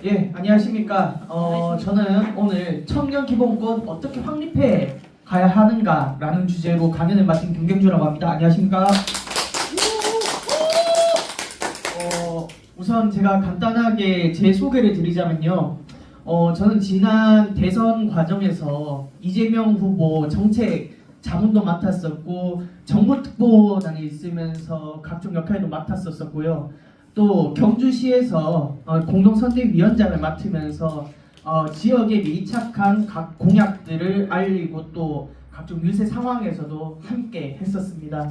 안녕하십니까. 저는 오늘 청년기본권 어떻게 확립해 가야 하는가라는 주제로 강연을 맡은 김경주라고 합니다. 안녕하십니까. 우선 제가 간단하게 제 소개를 드리자면요. 저는 지난 대선 과정에서 이재명 후보 정책 자문도 맡았었고 정보특보단에 있으면서 각종 역할도 맡았었고요. 또 경주시에서 공동선대위원장을 맡으면서 지역에 밀착한 각 공약들을 알리고 또 각종 유세 상황에서도 함께 했었습니다.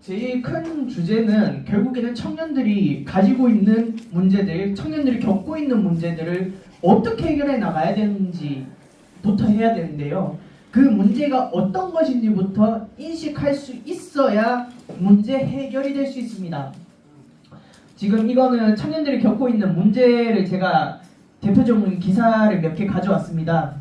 제일 큰 주제는 결국에는 청년들이 가지고 있는 문제들, 청년들이 겪고 있는 문제들을 어떻게 해결해 나가야 되는지부터 해야 되는데요. 그 문제가 어떤 것인지부터 인식할 수 있어야 문제 해결이 될 수 있습니다. 지금 이거는 청년들이 겪고 있는 문제를 제가 대표적인 기사를 몇 개 가져왔습니다.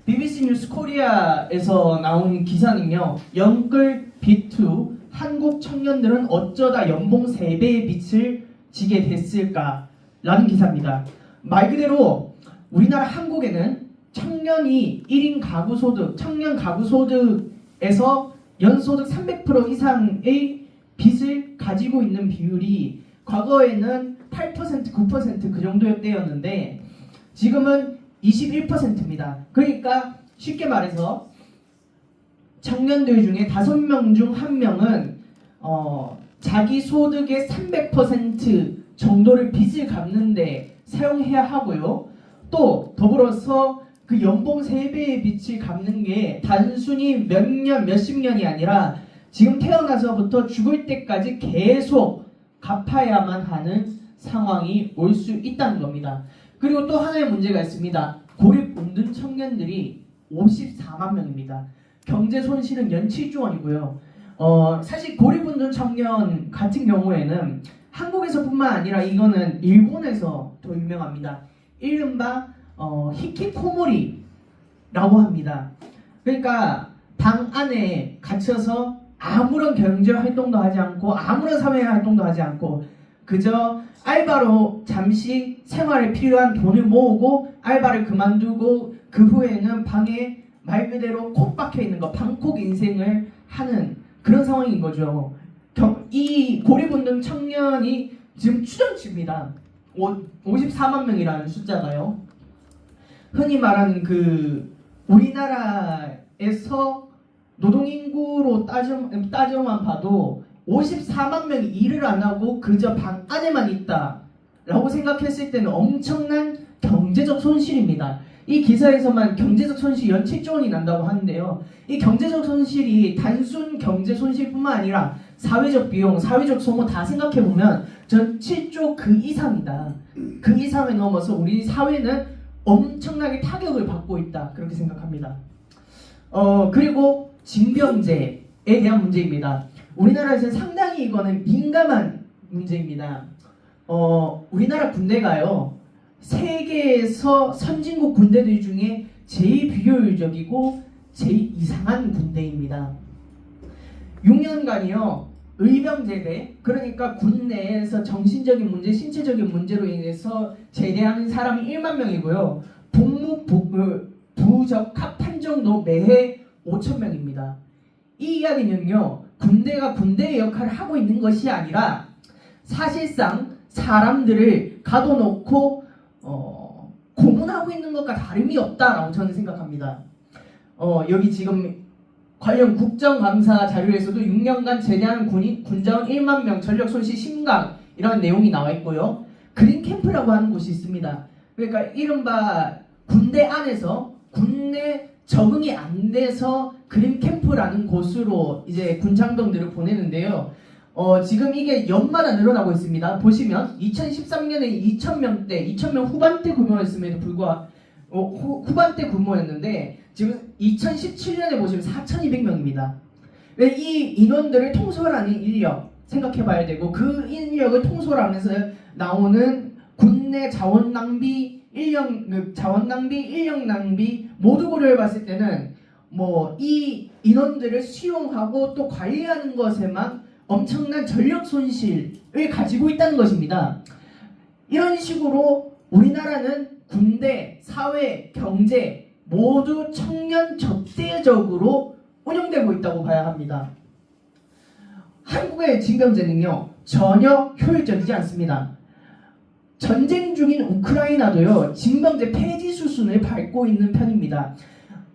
BBC 뉴스 코리아에서 나온 기사는요. 영끌 비투 한국 청년들은 어쩌다 연봉 3배의 빚을 지게 됐을까? 라는 기사입니다. 말 그대로 우리나라 한국에는 청년이 1인 가구 소득, 청년 가구 소득에서 연소득 300% 이상의 빚을 가지고 있는 비율이 과거에는 8%, 9% 그 정도였대였는데 지금은 21%입니다. 그러니까 쉽게 말해서 청년들 중에 5명 중 1명은 자기 소득의 300% 정도를 빚을 갚는데 사용해야 하고요. 또 더불어서 그 연봉 3배의 빚을 갚는 게 단순히 몇 년, 몇십 년이 아니라 지금 태어나서부터 죽을 때까지 계속 갚아야만 하는 상황이 올 수 있다는 겁니다. 그리고 또 하나의 문제가 있습니다. 고립운둔 청년들이 54만 명입니다. 경제 손실은 연 7조 원이고요. 사실 고립운둔 청년 같은 경우에는 한국에서뿐만 아니라 이거는 일본에서 더 유명합니다. 이른바 히키코모리라고 합니다. 그러니까 방 안에 갇혀서 아무런 경제 활동도 하지 않고 아무런 사회 활동도 하지 않고 그저 알바로 잠시 생활에 필요한 돈을 모으고 알바를 그만두고 그 후에는 방에 말 그대로 콕 박혀 있는 거, 방콕 인생을 하는 그런 상황인 거죠. 이 고립운동 청년이 지금 추정치입니다. 54만 명이라는 숫자가요. 흔히 말하는 그 우리나라에서 노동인구로 따져만 봐도 54만 명이 일을 안 하고 그저 방 안에만 있다라고 생각했을 때는 엄청난 경제적 손실입니다. 이 기사에서만 경제적 손실이 연 7조 원이 난다고 하는데요. 이 경제적 손실이 단순 경제 손실뿐만 아니라 사회적 비용, 사회적 소모 다 생각해보면 전 7조 그 이상이다. 그 이상을 넘어서 우리 사회는 엄청나게 타격을 받고 있다. 그렇게 생각합니다. 그리고 징병제에 대한 문제입니다. 우리나라에서는 상당히 이거는 민감한 문제입니다. 우리나라 군대가요. 세계에서 선진국 군대들 중에 제일 비효율적이고 제일 이상한 군대입니다. 6년간이요. 의병제대, 그러니까 군 내에서 정신적인 문제, 신체적인 문제로 인해서 제대하는 사람이 1만 명이고요. 부적 합판정도 매해 5천 명입니다. 이 이야기는요. 군대가 군대의 역할을 하고 있는 것이 아니라 사실상 사람들을 가둬놓고 고문하고 있는 것과 다름이 없다라고 저는 생각합니다. 여기 지금 관련 국정감사 자료에서도 6년간 제대한 군자원 1만 명 전력 손실 심각 이런 내용이 나와 있고요. 그린 캠프라고 하는 곳이 있습니다. 그러니까 이른바 군대 안에서 군내 적응이 안 돼서 그린 캠프라는 곳으로 이제 군장병들을 보내는데요. 지금 이게 연마다 늘어나고 있습니다. 보시면 2013년에 2,000명대, 2,000명 후반대 규모였음에도 불구하고 후반대 규모였는데 지금 2017년에 보시면 4,200명입니다. 이 인원들을 통솔하는 인력 생각해봐야 되고 그 인력을 통솔하면서 나오는 군내 자원 낭비, 인력 낭비 모두 고려해봤을 때는 이 인원들을 수용하고 또 관리하는 것에만 엄청난 전력 손실을 가지고 있다는 것입니다. 이런 식으로 우리나라는 군대, 사회, 경제 모두 청년 적대적으로 운영되고 있다고 봐야 합니다. 한국의 징병제는요 전혀 효율적이지 않습니다. 전쟁 중인 우크라이나도요 징병제 폐지 수순을 밟고 있는 편입니다.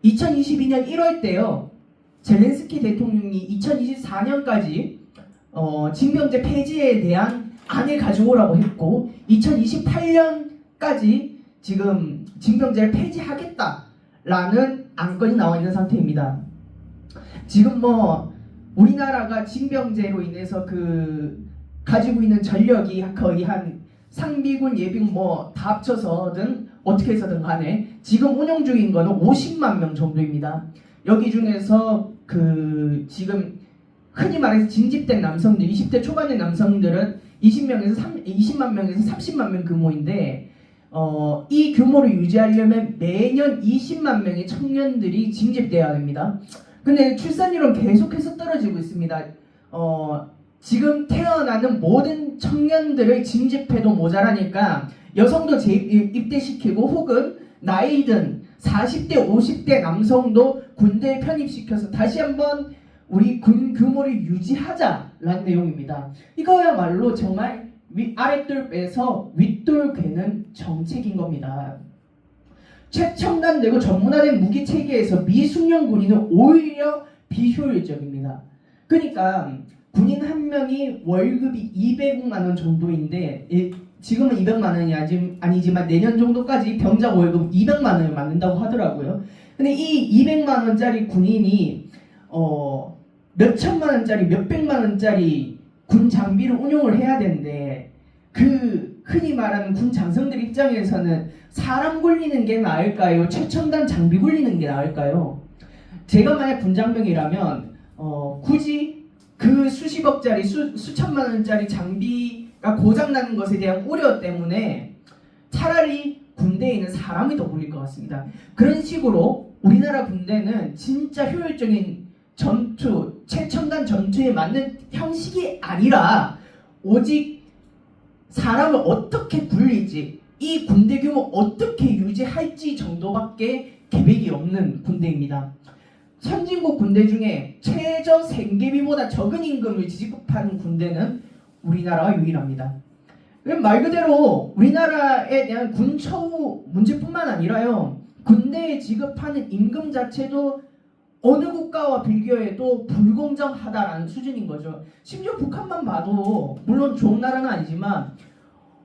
2022년 1월 때요 젤렌스키 대통령이 2024년까지 징병제 폐지에 대한 안을 가져오라고 했고 2028년까지 지금 징병제를 폐지하겠다라는 안건이 나와 있는 상태입니다. 지금 우리나라가 징병제로 인해서 가지고 있는 전력이 거의 한 상비군, 예비군 다 합쳐서든 어떻게 해서든 간에 지금 운영 중인 거는 50만 명 정도입니다. 여기 중에서 지금 흔히 말해서 징집된 남성들, 20대 초반의 남성들은 20만 명에서 30만 명 규모인데 이 규모를 유지하려면 매년 20만 명의 청년들이 징집돼야 됩니다. 근데 출산율은 계속해서 떨어지고 있습니다. 지금 태어나는 모든 청년들을 징집해도 모자라니까 여성도 입대시키고 혹은 나이든 40대 50대 남성도 군대에 편입시켜서 다시 한번 우리 군 규모를 유지하자라는 내용입니다. 이거야말로 정말 아랫돌 빼서 윗돌 괴는 정책인 겁니다. 최첨단되고 전문화된 무기 체계에서 미숙련 군인은 오히려 비효율적입니다. 그러니까 군인 한 명이 월급이 200만 원 정도인데 지금은 200만 원이 아니지만 내년 정도까지 병장 월급 200만 원을 받는다고 하더라고요. 근데 이 200만 원짜리 군인이 몇천만 원짜리 몇백만 원짜리 군 장비를 운용을 해야 되는데 흔히 말하는 군 장성들 입장에서는 사람 굴리는 게 나을까요? 최첨단 장비 굴리는 게 나을까요? 제가 만약 군장병이라면 굳이 수십억짜리 수천만 원짜리 장비가 고장나는 것에 대한 우려 때문에 차라리 군대에 있는 사람이 더 굴릴 것 같습니다. 그런 식으로 우리나라 군대는 진짜 효율적인 전투, 최첨단 전투에 맞는 형식이 아니라 오직 사람을 어떻게 굴릴지, 이 군대 규모 어떻게 유지할지 정도밖에 계획이 없는 군대입니다. 선진국 군대 중에 최저 생계비보다 적은 임금을 지급하는 군대는 우리나라가 유일합니다. 말 그대로 우리나라에 대한 군 처우 문제뿐만 아니라요, 군대에 지급하는 임금 자체도 어느 국가와 비교해도 불공정하다라는 수준인 거죠. 심지어 북한만 봐도 물론 좋은 나라는 아니지만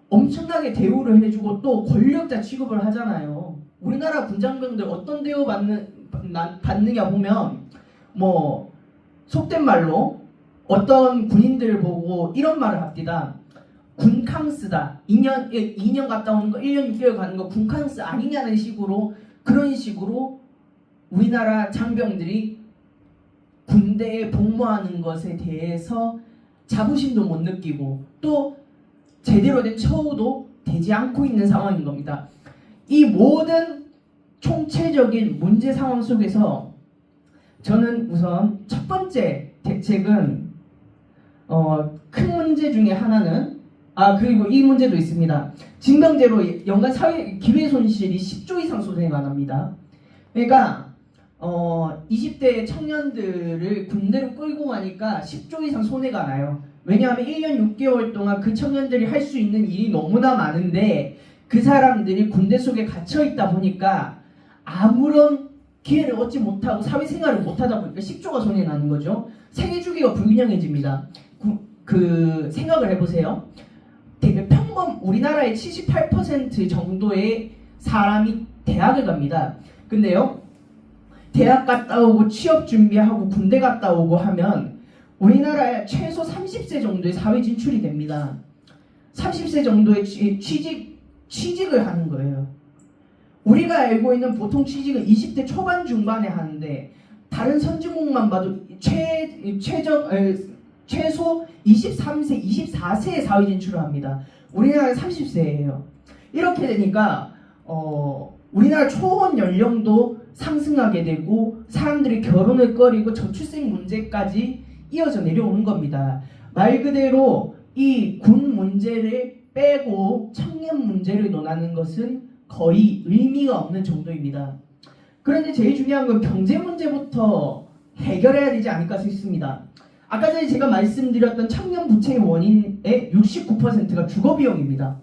엄청나게 대우를 해주고 또 권력자 취급을 하잖아요. 우리나라 군장병들 어떤 대우 받느냐 보면 속된 말로 어떤 군인들을 보고 이런 말을 합니다. 군캉스다. 2년 갔다 오는 거 1년 6개월 가는 거 군캉스 아니냐는 식으로, 그런 식으로 우리나라 장병들이 군대에 복무하는 것에 대해서 자부심도 못 느끼고 또 제대로 된 처우도 되지 않고 있는 상황인 겁니다. 이 모든 총체적인 문제 상황 속에서 저는 우선 첫 번째 대책은 큰 문제 중에 하나는 그리고 이 문제도 있습니다. 징병제로 연간 사회 기회 손실이 10조 이상 손해가 납니다. 그러니까 20대 청년들을 군대로 끌고 가니까 10조 이상 손해가 나요. 왜냐하면 1년 6개월 동안 그 청년들이 할 수 있는 일이 너무나 많은데 그 사람들이 군대 속에 갇혀 있다 보니까 아무런 기회를 얻지 못하고 사회생활을 못하다 보니까 10조가 손해 나는 거죠. 생애주기가 불균형해집니다. 생각을 해보세요. 평범 우리나라의 78% 정도의 사람이 대학을 갑니다. 근데요, 대학 갔다 오고 취업 준비하고 군대 갔다 오고 하면 우리나라에 최소 30세 정도의 사회 진출이 됩니다. 30세 정도의 취직을 하는 거예요. 우리가 알고 있는 보통 취직은 20대 초반 중반에 하는데 다른 선진국만 봐도 최소 23세, 24세에 사회 진출을 합니다. 우리나라는 30세예요. 이렇게 되니까 우리나라 초혼 연령도 상승하게 되고 사람들이 결혼을 꺼리고 저출생 문제까지 이어져 내려오는 겁니다. 말 그대로 이 군 문제를 빼고 청년 문제를 논하는 것은 거의 의미가 없는 정도입니다. 그런데 제일 중요한 건 경제 문제부터 해결해야 되지 않을까 싶습니다. 아까 전에 제가 말씀드렸던 청년 부채의 원인의 69%가 주거비용입니다.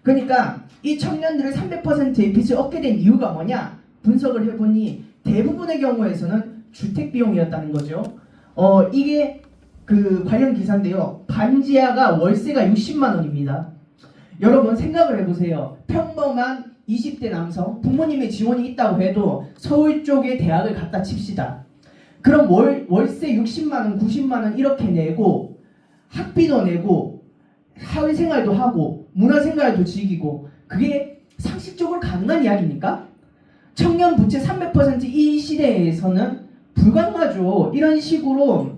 그러니까 이 청년들을 300%의 빚을 얻게 된 이유가 뭐냐? 분석을 해보니 대부분의 경우에서는 주택비용이었다는 거죠. 이게 그 관련 기사인데요. 반지하가 월세가 60만 원입니다. 여러분 생각을 해보세요. 평범한 20대 남성, 부모님의 지원이 있다고 해도 서울 쪽에 대학을 갖다 칩시다. 그럼 월세 60만 원, 90만 원 이렇게 내고 학비도 내고 사회생활도 하고 문화생활도 즐기고 그게 상식적으로 가능한 이야기입니까? 청년 부채 300%이 시대에서는 불가능하죠. 이런 식으로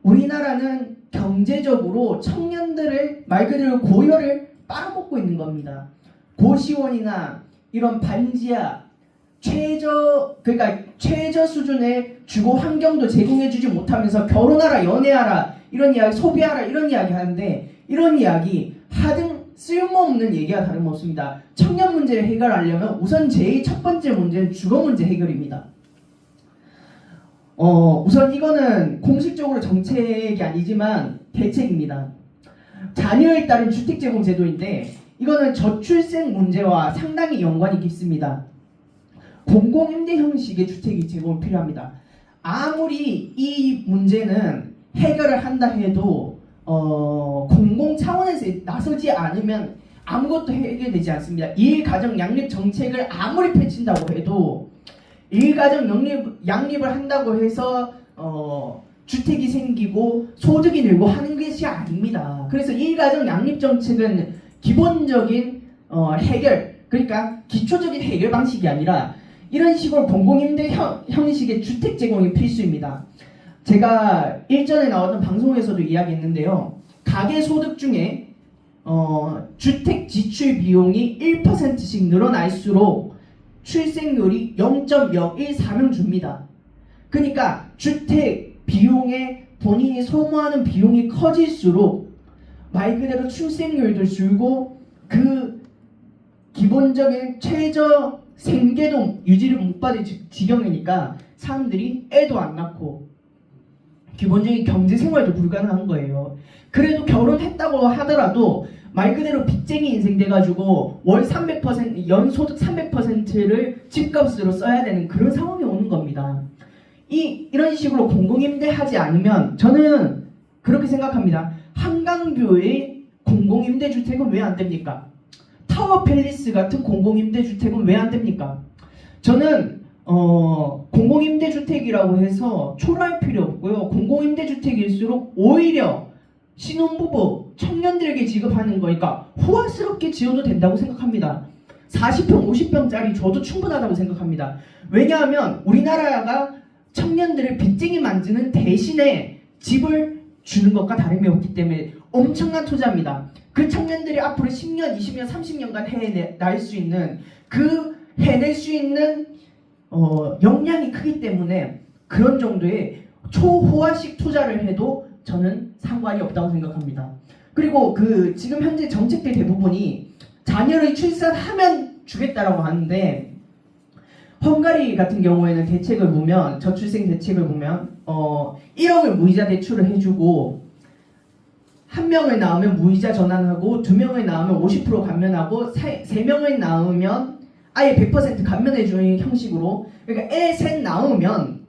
우리나라는 경제적으로 청년들을 말 그대로 고열을 빨아먹고 있는 겁니다. 고시원이나 이런 반지하 최저 수준의 주거 환경도 제공해주지 못하면서 결혼하라, 연애하라, 이런 이야기, 소비하라 이런 이야기 하는데 이런 이야기 하등 쓸모없는 얘기가 다름없습니다. 청년 문제를 해결하려면 우선 제일 첫 번째 문제는 주거 문제 해결입니다. 우선 이거는 공식적으로 정책이 아니지만 대책입니다. 자녀에 따른 주택 제공 제도인데 이거는 저출생 문제와 상당히 연관이 깊습니다. 공공임대 형식의 주택이 제공이 필요합니다. 아무리 이 문제는 해결을 한다 해도 공공 차원에서 나서지 않으면 아무것도 해결되지 않습니다. 일가정 양립 정책을 아무리 펼친다고 해도 일가정 양립을 한다고 해서 주택이 생기고 소득이 늘고 하는 것이 아닙니다. 그래서 일가정 양립 정책은 기본적인 해결, 그러니까 기초적인 해결 방식이 아니라 이런 식으로 공공임대 형식의 주택 제공이 필수입니다. 제가 일전에 나왔던 방송에서도 이야기했는데요. 가계 소득 중에 주택 지출 비용이 1%씩 늘어날수록 출생률이 0.014명 줍니다. 그러니까 주택 비용에 본인이 소모하는 비용이 커질수록 말 그대로 출생률도 줄고 그 기본적인 최저 생계도 유지를 못 받을 지경이니까 사람들이 애도 안 낳고 기본적인 경제 생활도 불가능한 거예요. 그래도 결혼했다고 하더라도 말 그대로 빚쟁이 인생 돼가지고 월 300% 연소득 300%를 집값으로 써야 되는 그런 상황이 오는 겁니다. 이런 식으로 공공임대 하지 않으면 저는 그렇게 생각합니다. 한강뷰의 공공임대주택은 왜 안 됩니까? 타워 팰리스 같은 공공임대주택은 왜 안 됩니까? 저는 공공임대주택이라고 해서 초라할 필요 없고요. 공공임대주택일수록 오히려 신혼부부, 청년들에게 지급하는 거니까 호화스럽게 지어도 된다고 생각합니다. 40평, 50평짜리 줘도 충분하다고 생각합니다. 왜냐하면 우리나라가 청년들을 빚쟁이 만드는 대신에 집을 주는 것과 다름이 없기 때문에 엄청난 투자입니다. 그 청년들이 앞으로 10년, 20년, 30년간 해낼 수 있는 역량이 크기 때문에 그런 정도의 초호화식 투자를 해도 저는 상관이 없다고 생각합니다. 그리고 지금 현재 정책들 대부분이 자녀를 출산하면 주겠다라고 하는데 헝가리 같은 경우에는 대책을 보면 저출생 대책을 보면 1억을 무이자 대출을 해주고 1명을 낳으면 무이자 전환하고 2명을 낳으면 50% 감면하고 3명을 낳으면 아예 100% 감면해주는 형식으로 그러니까 애 셋 낳으면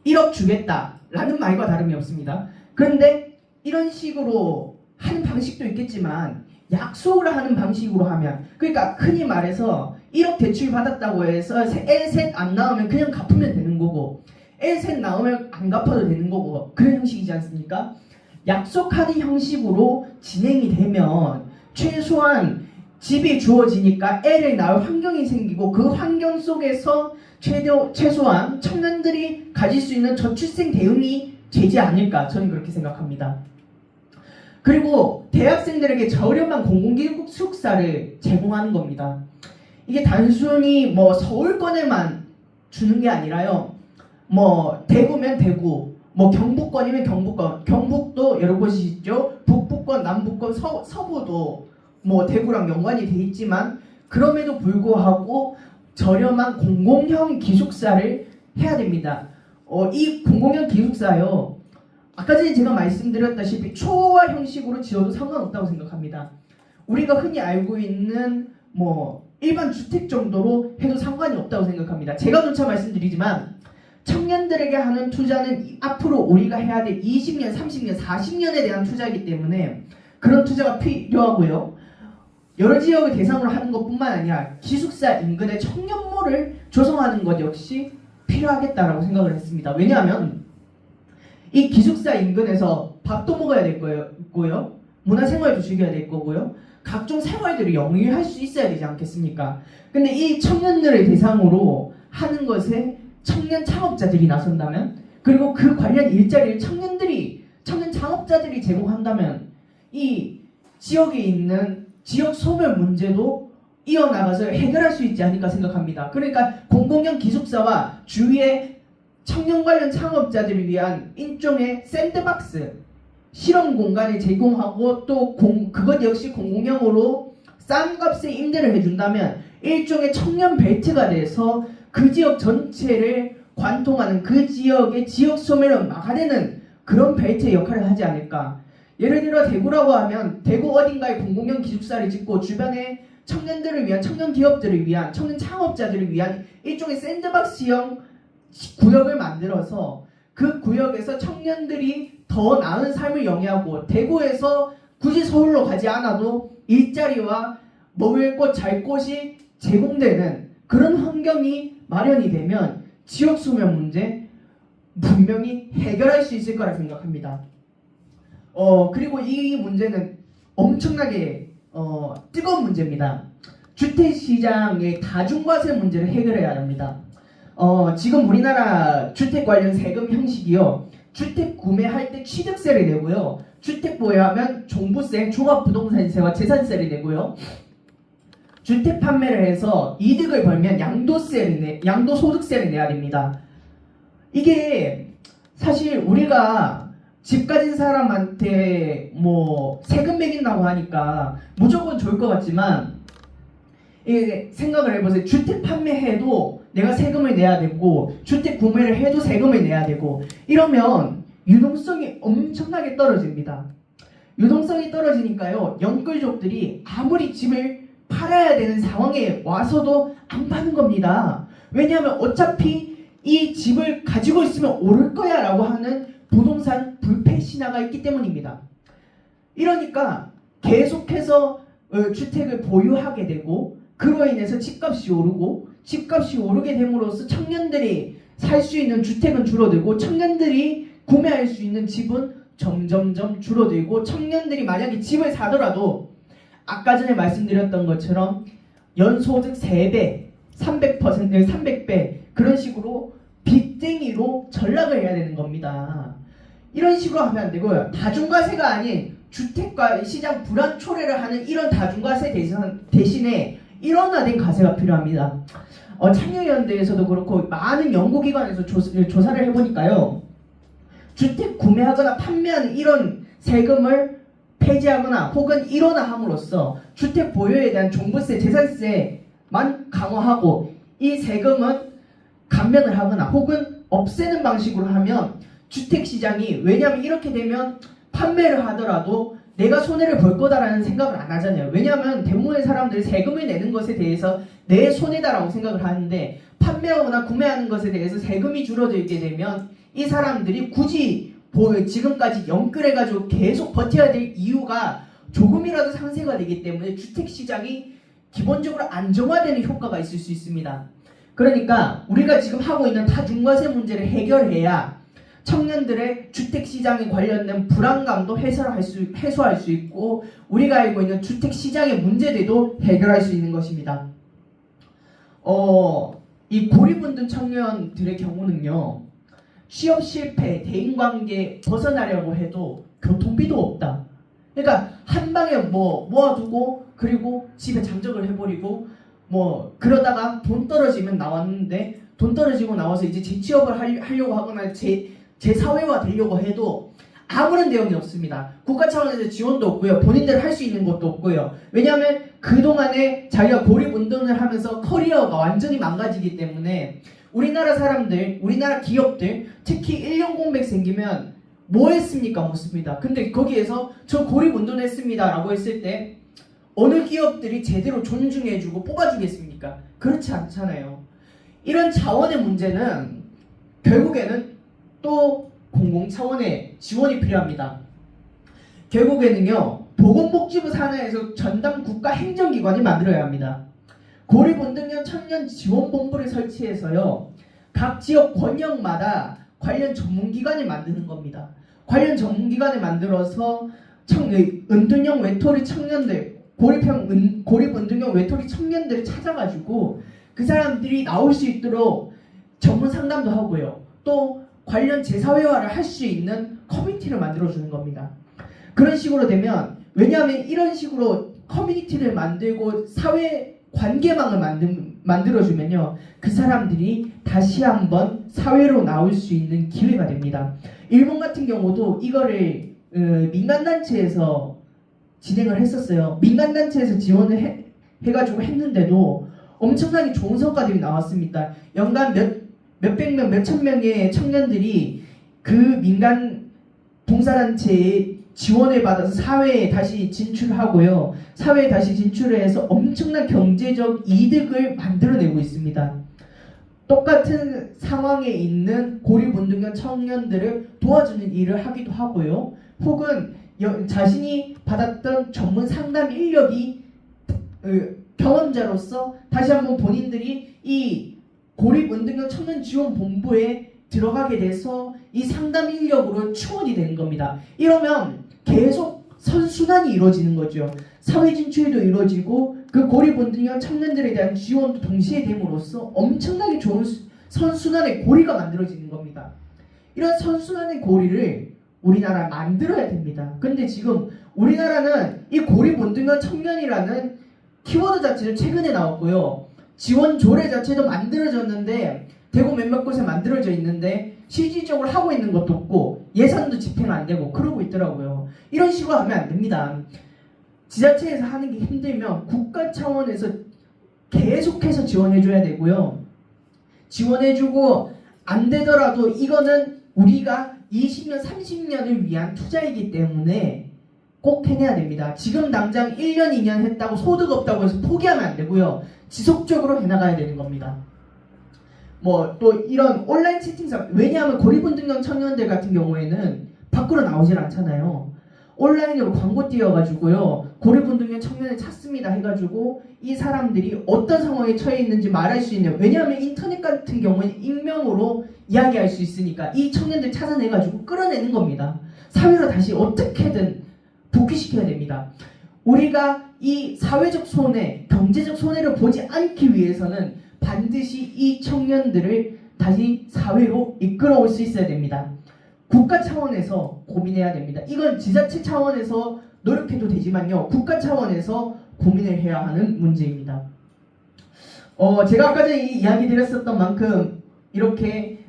1억 주겠다라는 말과 다름이 없습니다. 그런데 이런 식으로 하는 방식도 있겠지만 약속을 하는 방식으로 하면 그러니까 흔히 말해서 1억 대출 받았다고 해서 애 셋 안 낳으면 그냥 갚으면 되는 거고 애 셋 낳으면 안 갚아도 되는 거고 그런 형식이지 않습니까? 약속하는 형식으로 진행이 되면 최소한 집이 주어지니까 애를 낳을 환경이 생기고 그 환경 속에서 최소한 청년들이 가질 수 있는 저출생 대응이 되지 않을까 저는 그렇게 생각합니다. 그리고 대학생들에게 저렴한 공공기숙사를 제공하는 겁니다. 이게 단순히 서울권에만 주는 게 아니라요. 대구면 대구, 뭐 경북권이면 경북권, 경북도 여러 곳이 있죠. 북부권, 남부권, 서부도 뭐 대구랑 연관이 돼 있지만 그럼에도 불구하고 저렴한 공공형 기숙사를 해야 됩니다. 이 공공형 기숙사요. 아까 전에 제가 말씀드렸다시피 초호화 형식으로 지어도 상관없다고 생각합니다. 우리가 흔히 알고 있는 뭐 일반 주택 정도로 해도 상관이 없다고 생각합니다. 제가 누차 말씀드리지만 청년들에게 하는 투자는 앞으로 우리가 해야 될 20년, 30년, 40년에 대한 투자이기 때문에 그런 투자가 필요하고요. 여러 지역을 대상으로 하는 것뿐만 아니라 기숙사 인근의 청년몰을 조성하는 것 역시 필요하겠다라고 생각을 했습니다. 왜냐하면 이 기숙사 인근에서 밥도 먹어야 될 거고요. 문화생활도 즐겨야 될 거고요. 각종 생활들을 영위할 수 있어야 되지 않겠습니까? 근데 이 청년들을 대상으로 하는 것에 청년 창업자들이 나선다면, 그리고 그 관련 일자리를 청년 창업자들이 제공한다면 이 지역에 있는 지역 소멸 문제도 이어나가서 해결할 수 있지 않을까 생각합니다. 그러니까 공공형 기숙사와 주위에 청년 관련 창업자들을 위한 일종의 샌드박스, 실험 공간을 제공하고 또 그것 역시 공공형으로 싼 값에 임대를 해준다면 일종의 청년 벨트가 돼서 그 지역 전체를 관통하는, 그 지역의 지역 소멸을 막아내는 그런 벨트의 역할을 하지 않을까. 예를 들어 대구라고 하면 대구 어딘가에 공공형 기숙사를 짓고 주변에 청년들을 위한, 청년 기업들을 위한, 청년 창업자들을 위한 일종의 샌드박스형 구역을 만들어서 그 구역에서 청년들이 더 나은 삶을 영위하고 대구에서 굳이 서울로 가지 않아도 일자리와 먹을 곳, 잘 곳이 제공되는 그런 환경이 마련이 되면 지역 소멸 문제 분명히 해결할 수 있을 거라 생각합니다. 그리고 이 문제는 엄청나게 뜨거운 문제입니다. 주택시장의 다중과세 문제를 해결해야 합니다. 지금 우리나라 주택 관련 세금 형식이요. 주택 구매할 때 취득세를 내고요. 주택 보유하면 종부세, 종합부동산세와 재산세를 내고요. 주택 판매를 해서 이득을 벌면 양도소득세를 내야 됩니다. 이게 사실 우리가 집 가진 사람한테 뭐 세금 매긴다고 하니까 무조건 좋을 것 같지만 이게 생각을 해보세요. 주택 판매해도 내가 세금을 내야 되고 주택 구매를 해도 세금을 내야 되고 이러면 유동성이 엄청나게 떨어집니다. 유동성이 떨어지니까요. 영끌족들이 아무리 집을 팔아야 되는 상황에 와서도 안 파는 겁니다. 왜냐하면 어차피 이 집을 가지고 있으면 오를 거야 라고 하는 부동산 불패 신화가 있기 때문입니다. 이러니까 계속해서 주택을 보유하게 되고 그로 인해서 집값이 오르고 집값이 오르게 됨으로써 청년들이 살 수 있는 주택은 줄어들고 청년들이 구매할 수 있는 집은 점점점 줄어들고 청년들이 만약에 집을 사더라도 아까 전에 말씀드렸던 것처럼 연소득 3배, 300배 그런 식으로 빚쟁이로 전락을 해야 되는 겁니다. 이런 식으로 하면 안 되고요. 다중과세가 아닌 주택과 시장 불안 초래를 하는 이런 다중과세 대신에 일원화된 과세가 필요합니다. 참여연대에서도 그렇고 많은 연구기관에서 조사를 해보니까요. 주택 구매하거나 판매하는 이런 세금을 폐지하거나 혹은 일원화함으로써 주택 보유에 대한 종부세, 재산세만 강화하고 이 세금은 감면을 하거나 혹은 없애는 방식으로 하면 주택시장이, 왜냐하면 이렇게 되면 판매를 하더라도 내가 손해를 볼 거다라는 생각을 안 하잖아요. 왜냐하면 대부분의 사람들이 세금을 내는 것에 대해서 내 손해다라고 생각을 하는데 판매하거나 구매하는 것에 대해서 세금이 줄어들게 되면 이 사람들이 굳이 지금까지 영끌해가지고 계속 버텨야 될 이유가 조금이라도 상쇄가 되기 때문에 주택시장이 기본적으로 안정화되는 효과가 있을 수 있습니다. 그러니까 우리가 지금 하고 있는 다중과세 문제를 해결해야 청년들의 주택시장에 관련된 불안감도 해소할 수 있고 우리가 알고 있는 주택시장의 문제들도 해결할 수 있는 것입니다. 이 고립운동 청년들의 경우는요. 취업 실패, 대인관계 벗어나려고 해도 교통비도 없다. 그러니까 한 방에 모아두고 그리고 집에 잠적을 해버리고 그러다가 돈 떨어지면 나왔는데 돈 떨어지고 나와서 이제 재취업을 하려고 하거나 재사회화 되려고 해도 아무런 내용이 없습니다. 국가 차원에서 지원도 없고요. 본인들 할 수 있는 것도 없고요. 왜냐하면 그동안에 자기가 고립운동을 하면서 커리어가 완전히 망가지기 때문에 우리나라 사람들, 우리나라 기업들, 특히 1년 공백 생기면 뭐 했습니까? 묻습니다. 근데 거기에서 저 고립운동 했습니다 라고 했을 때 어느 기업들이 제대로 존중해주고 뽑아주겠습니까? 그렇지 않잖아요. 이런 차원의 문제는 결국에는 또 공공 차원의 지원이 필요합니다. 결국에는요, 보건복지부 산하에서 전담 국가 행정기관이 만들어야 합니다. 고립운동형 청년 지원본부를 설치해서요, 각 지역 권역마다 관련 전문기관을 만드는 겁니다. 관련 전문기관을 만들어서 은둔형 외톨이 청년들, 고립운동형 외톨이 청년들을 찾아가지고 그 사람들이 나올 수 있도록 전문 상담도 하고요. 또 관련 재사회화를 할 수 있는 커뮤니티를 만들어주는 겁니다. 그런 식으로 되면, 왜냐하면 이런 식으로 커뮤니티를 만들고 사회 관계망을 만들어주면요, 그 사람들이 다시 한번 사회로 나올 수 있는 기회가 됩니다. 일본 같은 경우도 이거를 민간단체에서 진행을 했었어요. 민간단체에서 지원을 해가지고 했는데도 엄청나게 좋은 성과들이 나왔습니다. 연간 몇백 명, 몇천 명의 청년들이 그 민간 봉사단체에 지원을 받아서 사회에 다시 진출하고요. 사회에 다시 진출을 해서 엄청난 경제적 이득을 만들어내고 있습니다. 똑같은 상황에 있는 고립운동형 청년들을 도와주는 일을 하기도 하고요. 혹은 자신이 받았던 전문 상담 인력이 경험자로서 다시 한번 본인들이 이 고립운동형 청년지원본부에 들어가게 돼서 이 상담 인력으로 충원이 되는 겁니다. 이러면 계속 선순환이 이루어지는 거죠. 사회 진출도 이루어지고 그 고립운동형 청년들에 대한 지원도 동시에 됨으로써 엄청나게 좋은 선순환의 고리가 만들어지는 겁니다. 이런 선순환의 고리를 우리나라 만들어야 됩니다. 근데 지금 우리나라는 이 고립운동형 청년이라는 키워드 자체는 최근에 나왔고요. 지원 조례 자체도 만들어졌는데 대구 몇몇 곳에 만들어져 있는데 실질적으로 하고 있는 것도 없고 예산도 집행 안 되고 그러고 있더라고요. 이런 식으로 하면 안 됩니다. 지자체에서 하는 게 힘들면 국가 차원에서 계속해서 지원해줘야 되고요. 지원해주고 안 되더라도 이거는 우리가 20년, 30년을 위한 투자이기 때문에 꼭 해내야 됩니다. 지금 당장 1년, 2년 했다고 소득 없다고 해서 포기하면 안 되고요. 지속적으로 해나가야 되는 겁니다. 뭐 또 이런 온라인 채팅방, 왜냐하면 고립운동형 청년들 같은 경우에는 밖으로 나오질 않잖아요. 온라인으로 광고 띄워가지고요, 고립운동형 청년을 찾습니다 해가지고 이 사람들이 어떤 상황에 처해 있는지 말할 수 있는, 왜냐하면 인터넷 같은 경우는 익명으로 이야기할 수 있으니까 이 청년들 찾아내가지고 끌어내는 겁니다. 사회로 다시 어떻게든 복귀시켜야 됩니다. 우리가 이 사회적 손해, 경제적 손해를 보지 않기 위해서는 반드시 이 청년들을 다시 사회로 이끌어올 수 있어야 됩니다. 국가 차원에서 고민해야 됩니다. 이건 지자체 차원에서 노력해도 되지만요, 국가 차원에서 고민을 해야 하는 문제입니다. 제가 아까 전에 이야기 드렸었던 만큼 이렇게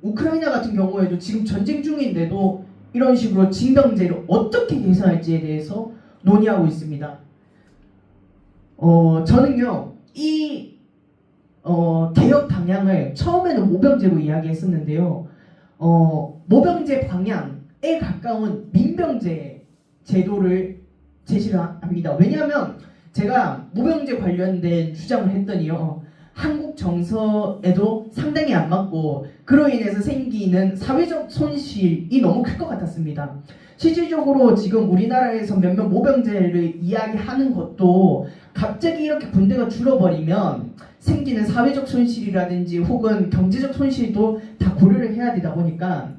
우크라이나 같은 경우에도 지금 전쟁 중인데도 이런 식으로 징병제를 어떻게 개선할지에 대해서 논의하고 있습니다. 저는요, 이 개혁 방향을 처음에는 모병제로 이야기했었는데요. 모병제 방향에 가까운 민병제 제도를 제시를 합니다. 왜냐하면 제가 모병제 관련된 주장을 했더니요, 한국 정서에도 상당히 안 맞고 그로 인해서 생기는 사회적 손실이 너무 클 것 같았습니다. 실질적으로 지금 우리나라에서 몇몇 모병제를 이야기하는 것도 갑자기 이렇게 군대가 줄어버리면 생기는 사회적 손실이라든지 혹은 경제적 손실도 다 고려를 해야 되다 보니까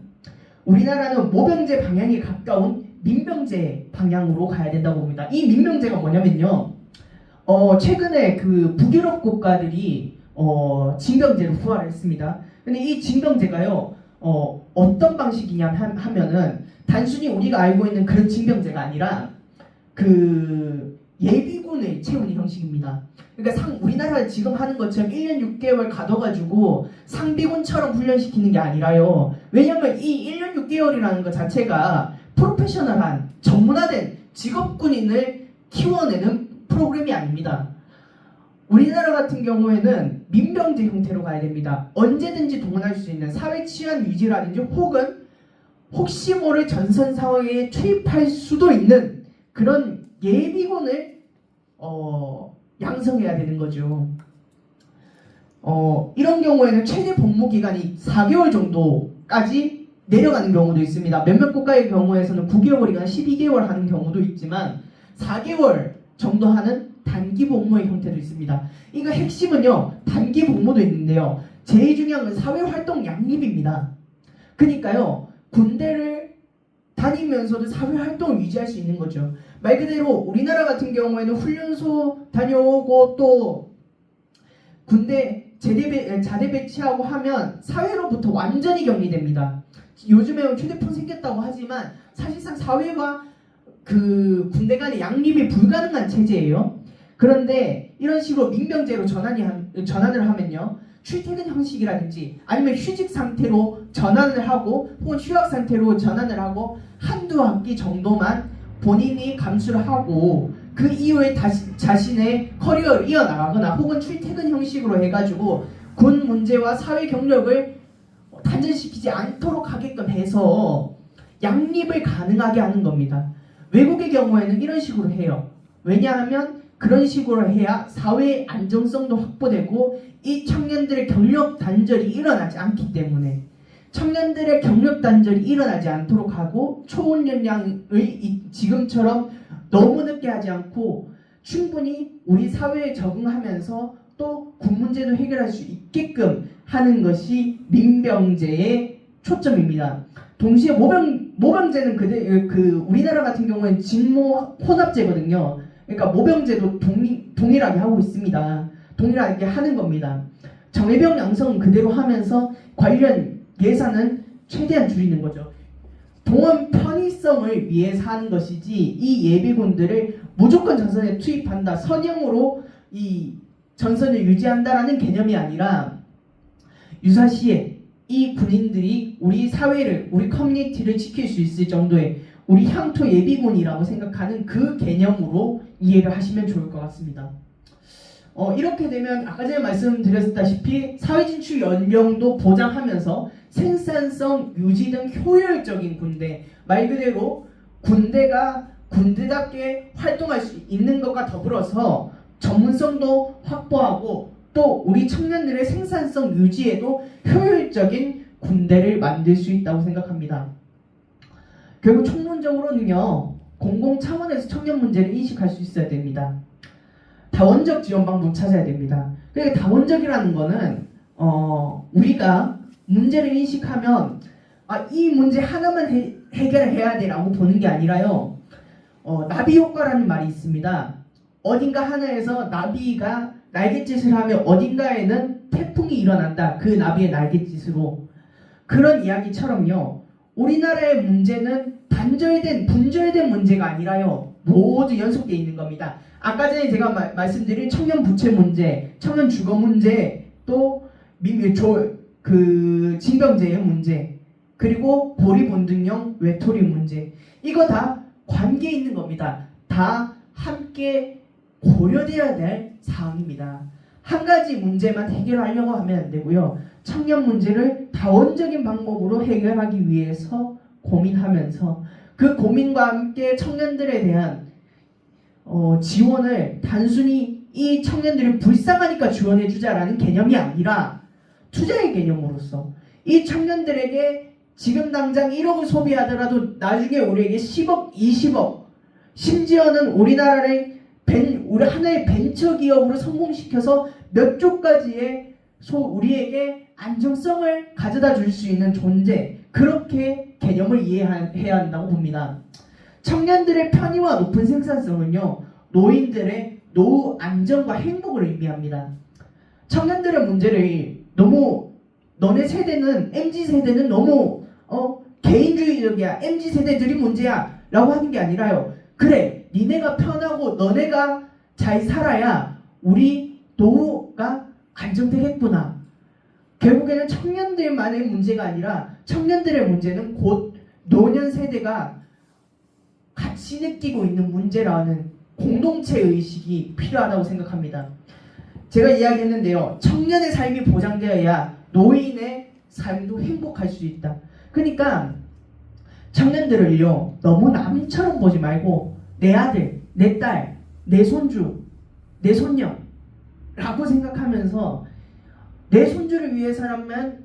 우리나라는 모병제 방향에 가까운 민병제 방향으로 가야 된다고 봅니다. 이 민병제가 뭐냐면요, 최근에 그 북유럽 국가들이 징병제로 부활을 했습니다. 근데 이 징병제가요, 어떤 방식이냐 하면은 단순히 우리가 알고 있는 그런 징병제가 아니라 그 예비군을 채우는 형식입니다. 그러니까 우리나라 지금 하는 것처럼 1년 6개월 가둬가지고 상비군처럼 훈련시키는 게 아니라요, 왜냐면 이 1년 6개월이라는 것 자체가 프로페셔널한 전문화된 직업군인을 키워내는 프로그램이 아닙니다. 우리나라 같은 경우에는 민병제 형태로 가야 됩니다. 언제든지 동원할 수 있는 사회 치안 유지라든지 혹은 혹시 모를 전선 상황에 투입할 수도 있는 그런 예비군을 양성해야 되는 거죠. 이런 경우에는 최대 복무 기간이 4개월 정도까지 내려가는 경우도 있습니다. 몇몇 국가의 경우에서는 9개월이나 12개월 하는 경우도 있지만 4개월 정도 하는 단기 복무의 형태도 있습니다. 이거 핵심은요, 단기 복무도 있는데요, 제일 중요한 건 사회활동 양립입니다. 그러니까요, 군대를 다니면서도 사회활동을 유지할 수 있는 거죠. 말 그대로 우리나라 같은 경우에는 훈련소 다녀오고 또 군대 자대 배치하고 하면 사회로부터 완전히 격리됩니다. 요즘에 휴대폰 생겼다고 하지만 사실상 사회와 그 군대 간의 양립이 불가능한 체제예요. 그런데 이런 식으로 민병제로 전환을 하면요, 출퇴근 형식이라든지 아니면 휴직 상태로 전환을 하고 혹은 휴학 상태로 전환을 하고 한두 학기 정도만 본인이 감수를 하고 그 이후에 다시 자신의 커리어를 이어나가거나 혹은 출퇴근 형식으로 해가지고 군 문제와 사회 경력을 단절시키지 않도록 하게끔 해서 양립을 가능하게 하는 겁니다. 외국의 경우에는 이런 식으로 해요. 왜냐하면 그런 식으로 해야 사회의 안정성도 확보되고 이 청년들의 경력 단절이 일어나지 않기 때문에, 청년들의 경력 단절이 일어나지 않도록 하고 초혼 연령을 지금처럼 너무 늦게 하지 않고 충분히 우리 사회에 적응하면서 또 군 문제도 해결할 수 있게끔 하는 것이 민병제의 초점입니다. 동시에 모병제는 우리나라 같은 경우에는 직무 혼합제거든요. 그러니까 모병제도 동일하게 하고 있습니다. 동일하게 하는 겁니다. 정예병 양성은 그대로 하면서 관련 예산은 최대한 줄이는 거죠. 동원 편의성을 위해서 하는 것이지 이 예비군들을 무조건 전선에 투입한다, 선형으로 이 전선을 유지한다라는 개념이 아니라 유사시에 이 군인들이 우리 사회를, 우리 커뮤니티를 지킬 수 있을 정도의 우리 향토 예비군이라고 생각하는 그 개념으로 이해를 하시면 좋을 것 같습니다. 이렇게 되면 아까 전에 말씀드렸다시피 사회 진출 연령도 보장하면서 생산성 유지 등 효율적인 군대, 말 그대로 군대가 군대답게 활동할 수 있는 것과 더불어서 전문성도 확보하고 또 우리 청년들의 생산성 유지에도 효율적인 군대를 만들 수 있다고 생각합니다. 결국 총론적으로는요, 공공 차원에서 청년 문제를 인식할 수 있어야 됩니다. 다원적 지원 방법 찾아야 됩니다. 그러니까 다원적이라는 거는 우리가 문제를 인식하면 이 문제 하나만 해결해야 돼라고 보는 게 아니라요, 나비 효과라는 말이 있습니다. 어딘가 하나에서 나비가 날갯짓을 하면 어딘가에는 태풍이 일어난다. 그 나비의 날갯짓으로. 그런 이야기처럼요, 우리나라의 문제는 분절된 문제가 아니라요, 모두 연속되어 있는 겁니다. 아까 전에 제가 말씀드린 청년 부채 문제, 청년 주거 문제, 또 징병제의 문제, 그리고 고리본등형 외톨이 문제, 이거 다 관계 있는 겁니다. 다 함께 고려돼야 될 사항입니다. 한 가지 문제만 해결하려고 하면 안 되고요, 청년 문제를 다원적인 방법으로 해결하기 위해서 고민하면서 그 고민과 함께 청년들에 대한 지원을 단순히 이 청년들이 불쌍하니까 지원해주자라는 개념이 아니라 투자의 개념으로서 이 청년들에게 지금 당장 1억을 소비하더라도 나중에 우리에게 10억, 20억, 심지어는 우리나라를 우리 하나의 벤처기업으로 성공시켜서 몇 조까지의 우리에게 안정성을 가져다 줄 수 있는 존재, 그렇게 개념을 이해해야 한다고 봅니다. 청년들의 편의와 높은 생산성은요, 노인들의 노후 안정과 행복을 의미합니다. 청년들의 문제를 너무 너네 세대는, MZ세대는 너무 개인주의적이야, MZ세대들이 문제야 라고 하는 게 아니라요, 그래, 니네가 편하고 너네가 잘 살아야 우리 노후가 안정되겠구나, 결국에는 청년들만의 문제가 아니라 청년들의 문제는 곧 노년 세대가 같이 느끼고 있는 문제라는 공동체 의식이 필요하다고 생각합니다. 제가 이야기했는데요. 청년의 삶이 보장되어야 노인의 삶도 행복할 수 있다. 그러니까 청년들을요, 너무 남처럼 보지 말고 내 아들, 내 딸, 내 손주, 내 손녀 라고 생각하면서 내 손주를 위해서라면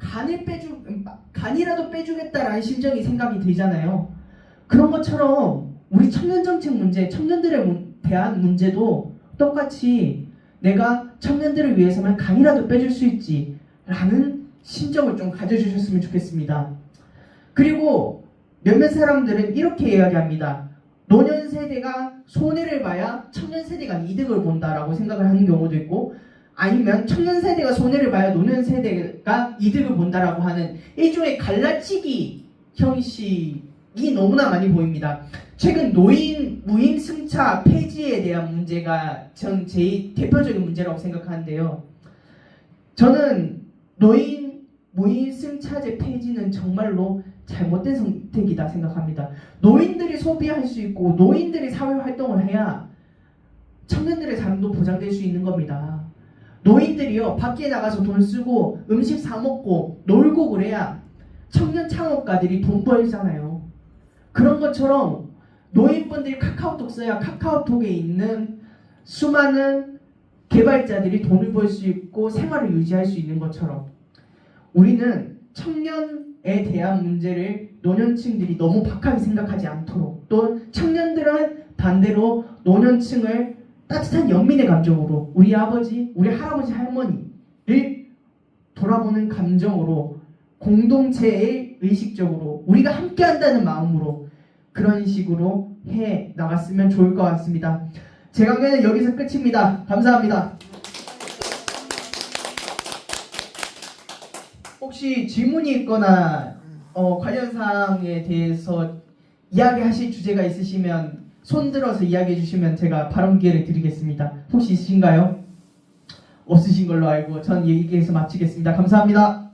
간이라도 빼주겠다라는 심정이 생각이 들잖아요. 그런 것처럼 우리 청년정책 문제, 청년들에 대한 문제도 똑같이 내가 청년들을 위해서만 간이라도 빼줄 수 있지 라는 심정을 좀 가져주셨으면 좋겠습니다. 그리고 몇몇 사람들은 이렇게 이야기합니다. 노년 세대가 손해를 봐야 청년 세대가 이득을 본다라고 생각을 하는 경우도 있고, 아니면 청년 세대가 손해를 봐야 노년 세대가 이득을 본다라고 하는 일종의 갈라치기 형식이 너무나 많이 보입니다. 최근 노인 무임 승차 폐지에 대한 문제가 전 제일 대표적인 문제라고 생각하는데요. 저는 노인 무임 승차제 폐지는 정말로 잘못된 선택이다 생각합니다. 노인들이 소비할 수 있고 노인들이 사회활동을 해야 청년들의 삶도 보장될 수 있는 겁니다. 노인들이요, 밖에 나가서 돈 쓰고 음식 사 먹고 놀고 그래야 청년 창업가들이 돈 벌잖아요. 그런 것처럼 노인분들이 카카오톡 써야 카카오톡에 있는 수많은 개발자들이 돈을 벌 수 있고 생활을 유지할 수 있는 것처럼 우리는 청년에 대한 문제를 노년층들이 너무 박하게 생각하지 않도록, 또 청년들은 반대로 노년층을 따뜻한 연민의 감정으로, 우리 아버지, 우리 할아버지, 할머니를 돌아보는 감정으로, 공동체의 의식적으로 우리가 함께한다는 마음으로 그런 식으로 해 나갔으면 좋을 것 같습니다. 제 강연은 여기서 끝입니다. 감사합니다. 혹시 질문이 있거나 관련 사항에 대해서 이야기하실 주제가 있으시면 손 들어서 이야기해 주시면 제가 발언 기회를 드리겠습니다. 혹시 있으신가요? 없으신 걸로 알고 전 얘기해서 마치겠습니다. 감사합니다.